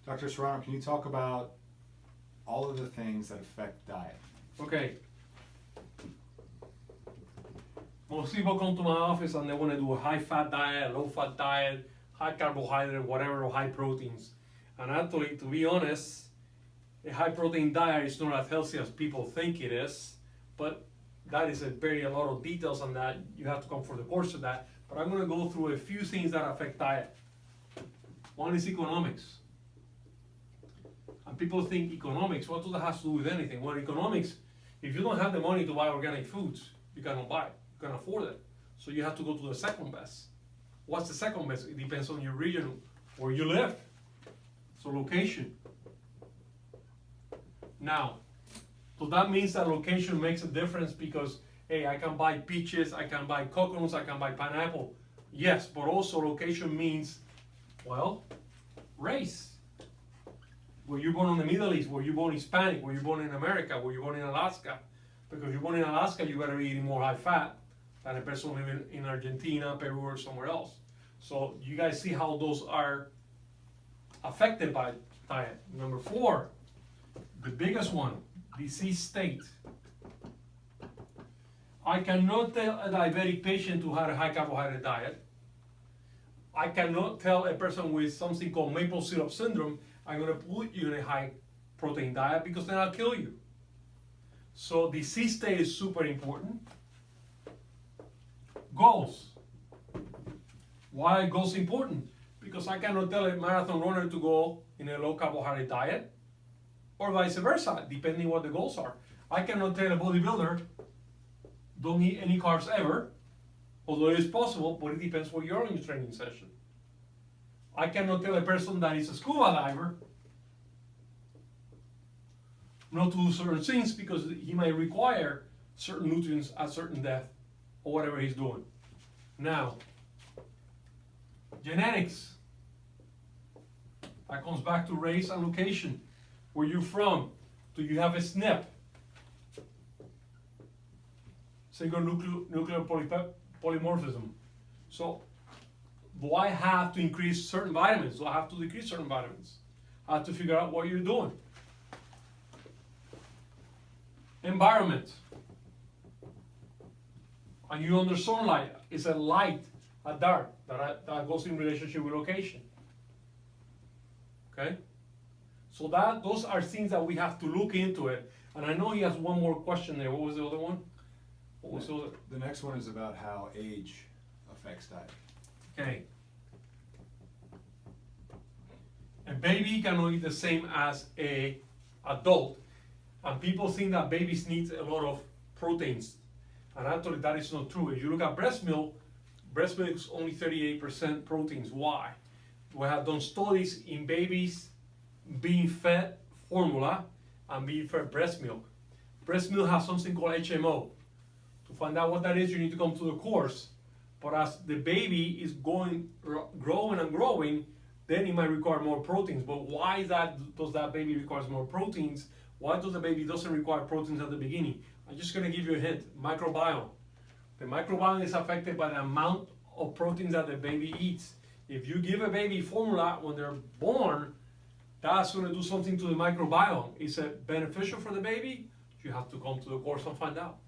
Dr. Serrano, can you talk about all of the things that affect diet? Okay. Most people come to my office and they want to do a high-fat diet, low-fat diet, high carbohydrate, whatever, or high proteins. And actually, to be honest, a high-protein diet is not as healthy as people think it is. But that is a lot of details on that. You have to come for the course of that. But I'm going to go through a few things that affect diet. One is economics. And people think economics, what does that have to do with anything? Well, economics, if you don't have the money to buy organic foods, you cannot buy it. You can afford it. So you have to go to the second best. What's the second best? It depends on your region where you live. So location. Now, so that means that location makes a difference because, hey, I can buy peaches, I can buy coconuts, I can buy pineapple. Yes, but also location means, well, race. Were you born in the Middle East? Were you born Hispanic? Were you born in America? Were you born in Alaska? Because you're born in Alaska, you better be eating more high fat than a person living in Argentina, Peru, or somewhere else. So you guys see how those are affected by diet. Number 4, the biggest one, disease state. I cannot tell a diabetic patient to have a high carbohydrate diet. I cannot tell a person with something called maple syrup syndrome, I'm going to put you in a high protein diet because then I'll kill you. So disease state is super important. Goals. Why are goals important? Because I cannot tell a marathon runner to go in a low carbohydrate diet or vice versa, depending what the goals are. I cannot tell a bodybuilder, don't eat any carbs ever, although it is possible, but it depends where you are in your training session. I cannot tell a person that is a scuba diver not to do certain things because he might require certain nutrients at certain depth or whatever he's doing. Now, genetics. That comes back to race and location. Where you're from. Do you have a SNP? Single nuclear polymorphism. So, do I have to increase certain vitamins? Do I have to decrease certain vitamins? I have to figure out what you're doing. Environment. Are you under sunlight? Is it light or dark? That goes in relationship with location. Okay? So those are things that we have to look into it. And I know he has one more question there. What was the other one? What was the other? The next one is about how age affects diet. Okay. A baby cannot eat the same as a adult. And people think that babies need a lot of proteins. And actually that is not true. If you look at breast milk is only 38% proteins. Why? We have done studies in babies being fed formula and being fed breast milk. Breast milk has something called HMO. To find out what that is, you need to come to the course. But as the baby is growing and growing, then it might require more proteins. But why does that baby require more proteins? Why does the baby doesn't require proteins at the beginning? I'm just going to give you a hint. Microbiome. The microbiome is affected by the amount of proteins that the baby eats. If you give a baby formula when they're born, that's going to do something to the microbiome. Is it beneficial for the baby? You have to come to the course and find out.